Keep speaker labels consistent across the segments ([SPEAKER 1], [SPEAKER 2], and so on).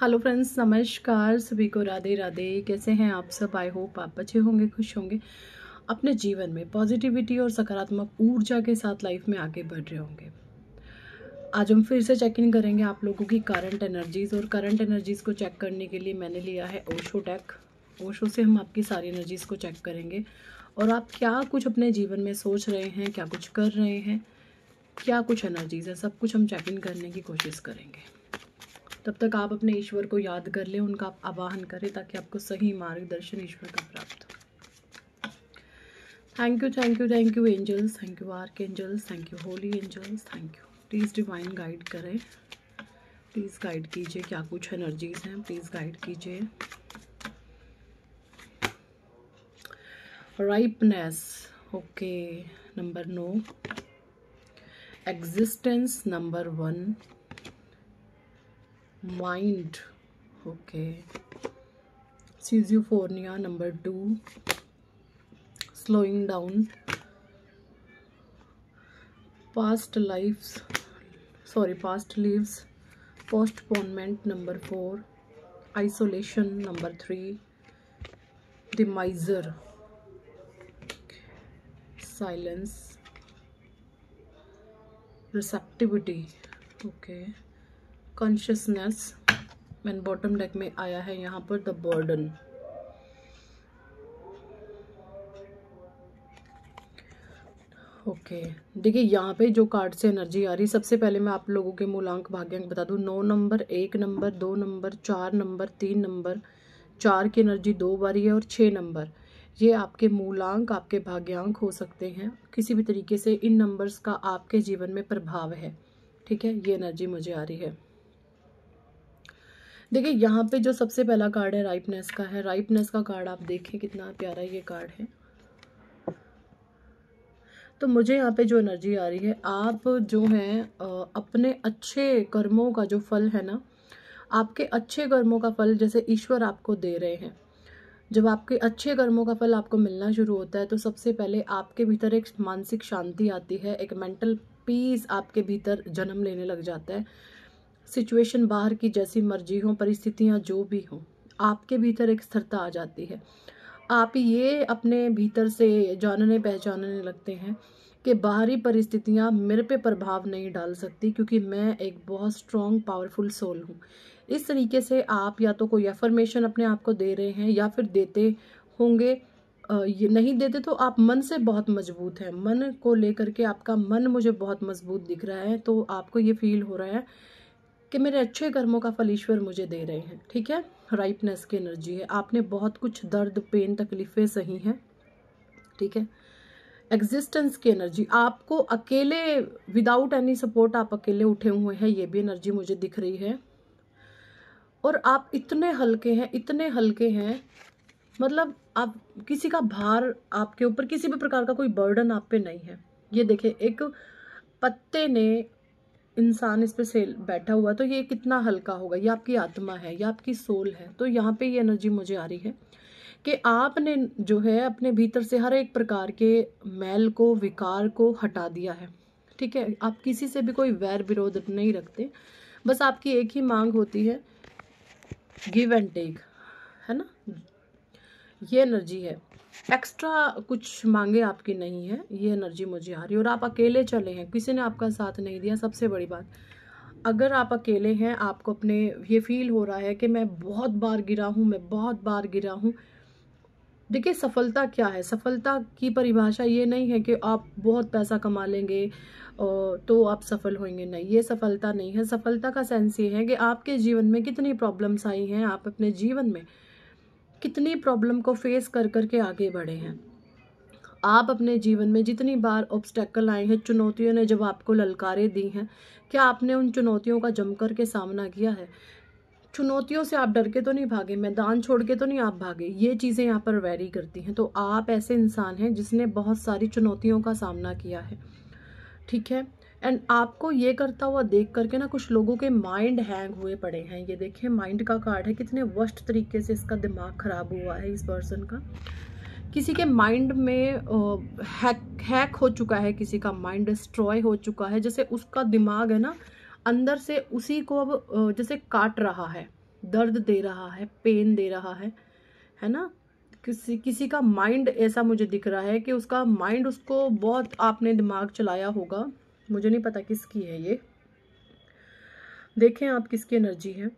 [SPEAKER 1] Hello friends, नमस्कार। सभी को राधे राधे। कैसे हैं आप सब? आई होप आप अच्छे होंगे, खुश होंगे, अपने जीवन में पॉजिटिविटी और सकारात्मक ऊर्जा के साथ लाइफ में आगे बढ़ रहे होंगे। आज हम फिर से चेक इन करेंगे आप लोगों की करंट एनर्जीज़, और करंट एनर्जीज़ को चेक करने के लिए मैंने लिया है ओशो टेक। ओशो से हम आपकी सारी एनर्जीज़ को चेक करेंगे और आप क्या कुछ अपने जीवन में सोच रहे हैं, क्या कुछ कर रहे हैं, क्या कुछ एनर्जीज़ है, सब कुछ हम चेक इन करने की कोशिश करेंगे। तब तक आप अपने ईश्वर को याद कर लें, उनका आप आवाहन करें ताकि आपको सही मार्गदर्शन ईश्वर का प्राप्त हो। Thank you, thank you, thank you angels, thank you arch angels, thank you holy angels, thank you. Please divine guide करें, प्लीज़ गाइड कीजिए, क्या कुछ एनर्जीज हैं प्लीज़ गाइड कीजिए। Ripeness, okay, number 9। Existence, number 1। Mind, okay. Schizophrenia, number 2। Slowing down, past lives, past leaves, postponement, number 4। Isolation, number 3। The miser, silence, receptivity, okay. Consciousness, मैंने bottom deck में आया है यहाँ पर द बर्डन। ओके, देखिए यहाँ पे जो कार्ड से एनर्जी आ रही, सबसे पहले मैं आप लोगों के मूलांक भाग्यांक बता दूँ। 9 number, 1 number, 2 number, 4 number, 3 number, 4 की एनर्जी 2 बारी है, और 6 नंबर। ये आपके मूलांक, आपके भाग्यांक हो सकते हैं। किसी भी तरीके से इन नंबर्स का आपके जीवन में प्रभाव है, ठीक है। ये एनर्जी मुझे आ रही है। देखिए यहाँ पे जो सबसे पहला कार्ड है राइपनेस का है। राइपनेस का कार्ड आप देखें कितना प्यारा ये कार्ड है। तो मुझे यहाँ पे जो एनर्जी आ रही है, आप जो हैं अपने अच्छे कर्मों का जो फल है ना, आपके अच्छे कर्मों का फल जैसे ईश्वर आपको दे रहे हैं। जब आपके अच्छे कर्मों का फल आपको मिलना शुरू होता है तो सबसे पहले आपके भीतर एक मानसिक शांति आती है, एक मेंटल पीस आपके भीतर जन्म लेने लग जाता है। सिचुएशन बाहर की जैसी मर्जी हो, परिस्थितियाँ जो भी हों, आपके भीतर एक स्थिरता आ जाती है। आप ये अपने भीतर से जानने पहचानने लगते हैं कि बाहरी परिस्थितियाँ मेरे पे प्रभाव नहीं डाल सकती, क्योंकि मैं एक बहुत स्ट्रॉन्ग पावरफुल सोल हूँ। इस तरीके से आप या तो कोई अफर्मेशन अपने आप को दे रहे हैं या फिर देते होंगे। ये नहीं देते तो आप मन से बहुत मजबूत हैं। मन को लेकर के आपका मन मुझे बहुत मजबूत दिख रहा है, तो आपको ये फील हो रहा है कि मेरे अच्छे कर्मों का फल ईश्वर मुझे दे रहे हैं, ठीक है। राइपनेस की एनर्जी है। आपने बहुत कुछ दर्द, पेन, तकलीफें सही हैं, ठीक है। एग्जिस्टेंस की एनर्जी, आपको अकेले विदाउट एनी सपोर्ट आप अकेले उठे हुए हैं, ये भी एनर्जी मुझे दिख रही है। और आप इतने हल्के हैं, इतने हल्के हैं, मतलब आप किसी का भार आपके ऊपर, किसी भी प्रकार का कोई बर्डन आप पे नहीं है। ये देखिए, एक पत्ते ने इंसान इस पे से बैठा हुआ, तो ये कितना हल्का होगा। ये आपकी आत्मा है, ये आपकी सोल है। तो यहाँ पे ये एनर्जी मुझे आ रही है कि आपने जो है अपने भीतर से हर एक प्रकार के मैल को, विकार को हटा दिया है, ठीक है। आप किसी से भी कोई वैर विरोध नहीं रखते, बस आपकी एक ही मांग होती है, गिव एंड टेक, है ना। ये एनर्जी है, एक्स्ट्रा कुछ मांगे आपकी नहीं है। ये एनर्जी मुझे आ रही है। और आप अकेले चले हैं, किसी ने आपका साथ नहीं दिया। सबसे बड़ी बात, अगर आप अकेले हैं, आपको अपने ये फील हो रहा है कि मैं बहुत बार गिरा हूँ, मैं बहुत बार गिरा हूँ। देखिए, सफलता क्या है? सफलता की परिभाषा ये नहीं है कि आप बहुत पैसा कमा लेंगे तो आप सफल होंगे, नहीं, ये सफलता नहीं है। सफलता का सेंस ये है कि आपके जीवन में कितनी प्रॉब्लम्स आई हैं, आप अपने जीवन में कितनी प्रॉब्लम को फेस कर करके आगे बढ़े हैं। आप अपने जीवन में जितनी बार ऑब्स्टेकल आए हैं, चुनौतियों ने जब आपको ललकारे दी हैं, क्या आपने उन चुनौतियों का जम कर के सामना किया है? चुनौतियों से आप डर के तो नहीं भागे, मैदान छोड़ के तो नहीं आप भागे। ये चीज़ें यहाँ पर वैरी करती हैं। तो आप ऐसे इंसान हैं जिसने बहुत सारी चुनौतियों का सामना किया है, ठीक है। एंड आपको ये करता हुआ देख करके ना कुछ लोगों के माइंड हैंग हुए पड़े हैं। ये देखिए, माइंड का कार्ड है। कितने वर्स्ट तरीके से इसका दिमाग खराब हुआ है इस पर्सन का। किसी के माइंड में हैक हो चुका है, किसी का माइंड डिस्ट्रॉय हो चुका है। जैसे उसका दिमाग है ना, अंदर से उसी को अब जैसे काट रहा है, दर्द दे रहा है, पेन दे रहा है ना। किसी का माइंड ऐसा मुझे दिख रहा है कि उसका माइंड, उसको बहुत आपने दिमाग चलाया होगा, मुझे नहीं पता किसकी है ये, देखें आप किसकी एनर्जी है।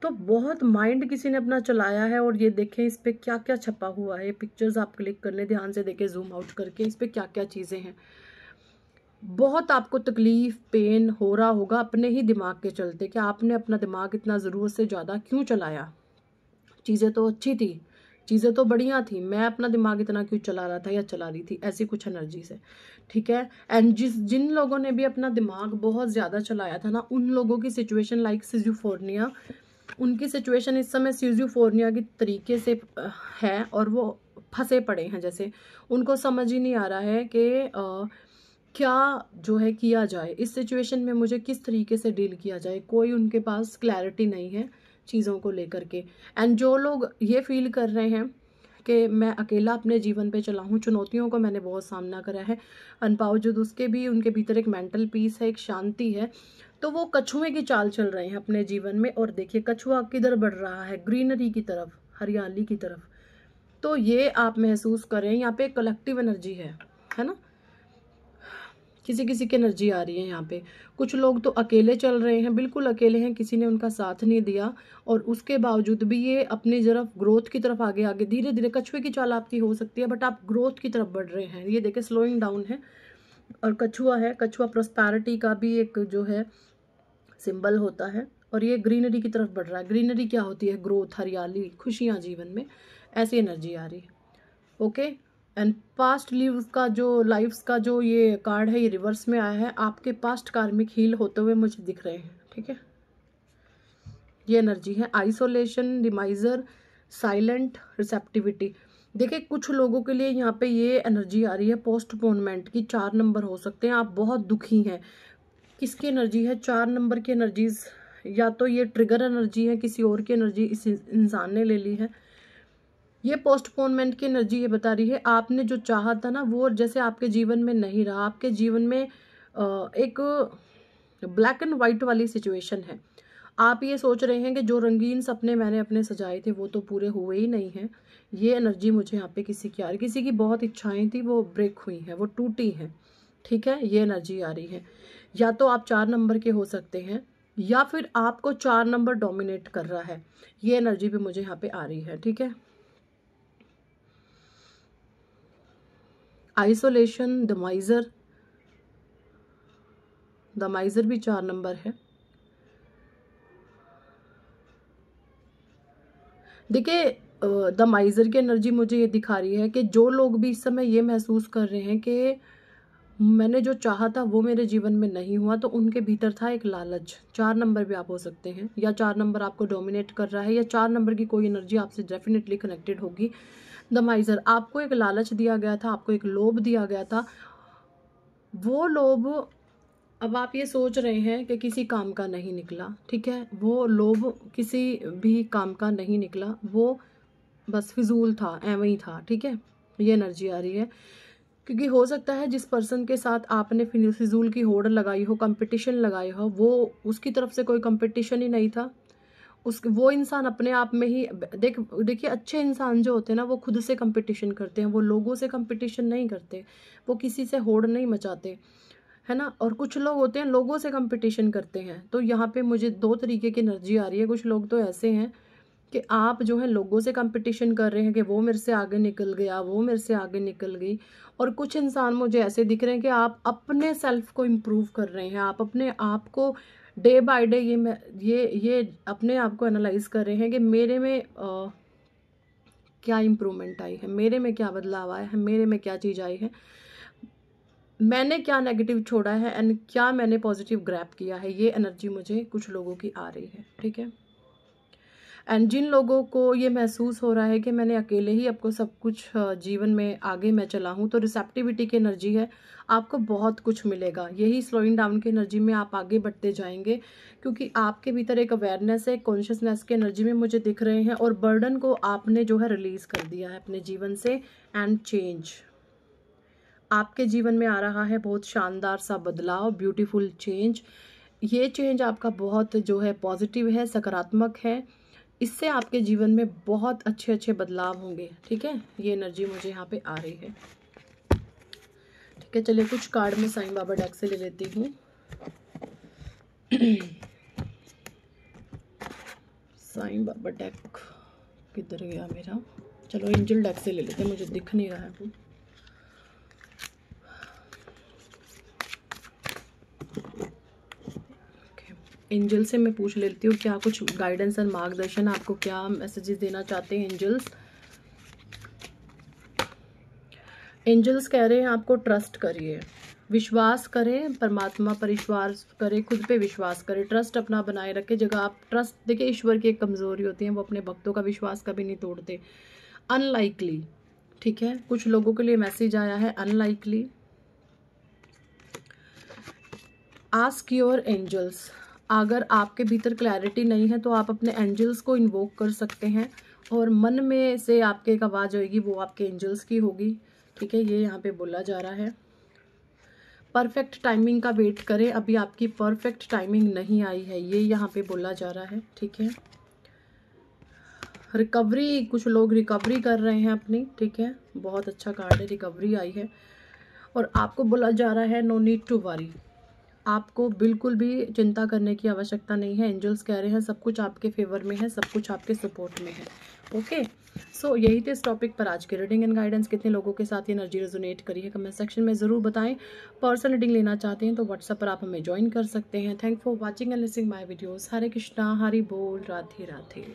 [SPEAKER 1] तो बहुत माइंड किसी ने अपना चलाया है, और ये देखें इस पे क्या क्या छपा हुआ है। पिक्चर्स आप क्लिक कर लें, ध्यान से देखें जूम आउट करके, इस पे क्या क्या चीज़ें हैं। बहुत आपको तकलीफ, पेन हो रहा होगा अपने ही दिमाग के चलते, कि आपने अपना दिमाग इतना ज़रूरत से ज़्यादा क्यों चलाया। चीज़ें तो अच्छी थी, चीज़ें तो बढ़िया थी, मैं अपना दिमाग इतना क्यों चला रहा था या चला रही थी, ऐसी कुछ एनर्जी से, ठीक है। एंड जिन लोगों ने भी अपना दिमाग बहुत ज़्यादा चलाया था ना, उन लोगों की सिचुएशन लाइक सिजोफ्रेनिया, उनकी सिचुएशन इस समय सिजोफ्रेनिया की तरीके से है, और वो फंसे पड़े हैं, जैसे उनको समझ ही नहीं आ रहा है कि क्या जो है किया जाए इस सिचुएशन में, मुझे किस तरीके से डील किया जाए। कोई उनके पास क्लैरिटी नहीं है चीज़ों को लेकर के। एंड जो लोग ये फील कर रहे हैं कि मैं अकेला अपने जीवन पे चला हूँ, चुनौतियों को मैंने बहुत सामना करा है, अनबावजूद उसके भी उनके भीतर एक मेंटल पीस है, एक शांति है, तो वो कछुए की चाल चल रहे हैं अपने जीवन में। और देखिए कछुआ किधर बढ़ रहा है, ग्रीनरी की तरफ, हरियाली की तरफ। तो ये आप महसूस करें, यहाँ पे कलेक्टिव एनर्जी है ना। किसी किसी की एनर्जी आ रही है यहाँ पे। कुछ लोग तो अकेले चल रहे हैं, बिल्कुल अकेले हैं, किसी ने उनका साथ नहीं दिया, और उसके बावजूद भी ये अपनी तरफ, ग्रोथ की तरफ आगे आगे धीरे धीरे, कछुए की चाल आपकी हो सकती है, बट आप ग्रोथ की तरफ बढ़ रहे हैं। ये देखें स्लोइंग डाउन है, और कछुआ है, कछुआ प्रोस्पैरिटी का भी एक जो है सिंबल होता है, और ये ग्रीनरी की तरफ बढ़ रहा है। ग्रीनरी क्या होती है, ग्रोथ, हरियाली, खुशियाँ जीवन में, ऐसी एनर्जी आ रही है। ओके। एंड पास्ट लीव्स का जो, लाइफ्स का जो ये कार्ड है, ये रिवर्स में आया है। आपके पास्ट कार्मिक हील होते हुए मुझे दिख रहे हैं, ठीक है। ये एनर्जी है आइसोलेशन, डिमाइजर, साइलेंट, रिसेप्टिविटी। देखिए कुछ लोगों के लिए यहाँ पे ये एनर्जी आ रही है पोस्टपोनमेंट की। 4 नंबर हो सकते हैं, आप बहुत दुखी हैं। किसकी एनर्जी है, 4 नंबर की एनर्जीज, या तो ये ट्रिगर एनर्जी है, किसी और की एनर्जी इस इंसान ने ले ली है। ये पोस्टपोनमेंट की एनर्जी ये बता रही है आपने जो चाहा था ना, वो जैसे आपके जीवन में नहीं रहा। आपके जीवन में एक ब्लैक एंड वाइट वाली सिचुएशन है। आप ये सोच रहे हैं कि जो रंगीन सपने मैंने अपने सजाए थे वो तो पूरे हुए ही नहीं हैं। ये एनर्जी मुझे यहाँ पे किसी की आ रही, किसी की बहुत इच्छाएं थी वो ब्रेक हुई हैं, वो टूटी हैं, ठीक है। ये एनर्जी आ रही है। या तो आप 4 नंबर के हो सकते हैं, या फिर आपको 4 नंबर डोमिनेट कर रहा है। ये एनर्जी भी मुझे यहाँ पे आ रही है, ठीक है। आइसोलेशन, द माइजर भी 4 नंबर है। देखिए द माइजर की एनर्जी मुझे ये दिखा रही है कि जो लोग भी इस समय ये महसूस कर रहे हैं कि मैंने जो चाहा था वो मेरे जीवन में नहीं हुआ, तो उनके भीतर था एक लालच। 4 नंबर भी आप हो सकते हैं, या 4 नंबर आपको डोमिनेट कर रहा है, या 4 नंबर की कोई एनर्जी आपसे डेफिनेटली कनेक्टेड होगी। द माइजर, आपको एक लालच दिया गया था, आपको एक लोभ दिया गया था। वो लोभ, अब आप ये सोच रहे हैं कि किसी काम का नहीं निकला, ठीक है। वो लोभ किसी भी काम का नहीं निकला, वो बस फिजूल था, एवं ही था, ठीक है। ये एनर्जी आ रही है, क्योंकि हो सकता है जिस पर्सन के साथ आपने फिजूल की होड़ लगाई हो, कंपटीशन लगाई हो, वो उसकी तरफ से कोई कंपटीशन ही नहीं था। वो इंसान अपने आप में ही देखिए अच्छे इंसान जो होते हैं ना, वो खुद से कंपटीशन करते हैं, वो लोगों से कंपटीशन नहीं करते, वो किसी से होड़ नहीं मचाते, है ना। और कुछ लोग होते हैं लोगों से कंपटीशन करते हैं। तो यहाँ पे मुझे 2 तरीके की एनर्जी आ रही है। कुछ लोग तो ऐसे हैं कि आप जो है लोगों से कंपटीशन कर रहे हैं कि वो मेरे से आगे निकल गया, वो मेरे से आगे निकल गई। और कुछ इंसान मुझे ऐसे दिख रहे हैं कि आप अपने सेल्फ को इम्प्रूव कर रहे हैं, आप अपने आप को डे बाय डे ये अपने आप को एनालाइज कर रहे हैं कि मेरे में क्या इम्प्रूवमेंट आई है, मेरे में क्या बदलाव आया है, मेरे में क्या चीज़ आई है, मैंने क्या नेगेटिव छोड़ा है एंड क्या मैंने पॉजिटिव ग्रैब किया है। ये एनर्जी मुझे कुछ लोगों की आ रही है, ठीक है। एंड जिन लोगों को ये महसूस हो रहा है कि मैंने अकेले ही आपको सब कुछ जीवन में आगे मैं चला हूँ, तो रिसेप्टिविटी की एनर्जी है, आपको बहुत कुछ मिलेगा। यही स्लोइंग डाउन की एनर्जी में आप आगे बढ़ते जाएंगे, क्योंकि आपके भीतर एक अवेयरनेस है, कॉन्शियसनेस की एनर्जी में मुझे दिख रहे हैं, और बर्डन को आपने जो है रिलीज कर दिया है अपने जीवन से। एंड चेंज आपके जीवन में आ रहा है, बहुत शानदार सा बदलाव, ब्यूटीफुल चेंज। ये चेंज आपका बहुत जो है पॉजिटिव है, सकारात्मक है। इससे आपके जीवन में बहुत अच्छे अच्छे बदलाव होंगे। ठीक है, ये एनर्जी मुझे यहाँ पे आ रही है। ठीक है, चलिए कुछ कार्ड में साईं बाबा डेक से ले लेती हूँ। साईं बाबा डेक किधर गया मेरा? चलो एंजल डेक से ले लेते हैं, मुझे दिख नहीं रहा है वो। एंजल से मैं पूछ लेती हूँ क्या कुछ गाइडेंस और मार्गदर्शन, आपको क्या मैसेजेस देना चाहते हैं एंजल्स। एंजल्स कह रहे हैं आपको ट्रस्ट करिए, विश्वास करें, परमात्मा पर विश्वास करें, खुद पे विश्वास करें, ट्रस्ट अपना बनाए रखें। जगह आप ट्रस्ट, देखिए ईश्वर की एक कमज़ोरी होती है, वो अपने भक्तों का विश्वास कभी नहीं तोड़ते। अनलाइकली, ठीक है, कुछ लोगों के लिए मैसेज आया है अनलाइकली। आस्क योर एंजल्स, अगर आपके भीतर क्लैरिटी नहीं है तो आप अपने एंजल्स को इन्वोक कर सकते हैं, और मन में से आपके एक आवाज़ होगी, वो आपके एंजल्स की होगी। ठीक है, ये यहाँ पे बोला जा रहा है। परफेक्ट टाइमिंग का वेट करें, अभी आपकी परफेक्ट टाइमिंग नहीं आई है, ये यहाँ पे बोला जा रहा है। ठीक है, रिकवरी, कुछ लोग रिकवरी कर रहे हैं अपनी। ठीक है, बहुत अच्छा कार्ड है, रिकवरी आई है। और आपको बोला जा रहा है नो नीड टू वरी, आपको बिल्कुल भी चिंता करने की आवश्यकता नहीं है। एंजल्स कह रहे हैं सब कुछ आपके फेवर में है, सब कुछ आपके सपोर्ट में है। ओके, सो यही थे इस टॉपिक पर आज की रीडिंग एंड गाइडेंस। कितने लोगों के साथ ये एनर्जी रेजोनेट करी है कमेंट सेक्शन में ज़रूर बताएं। पर्सनल रीडिंग लेना चाहते हैं तो व्हाट्सएप पर आप हमें ज्वाइन कर सकते हैं। Thank for watching and listening my videos. Hare Krishna, Hari बोल, राधे राधे।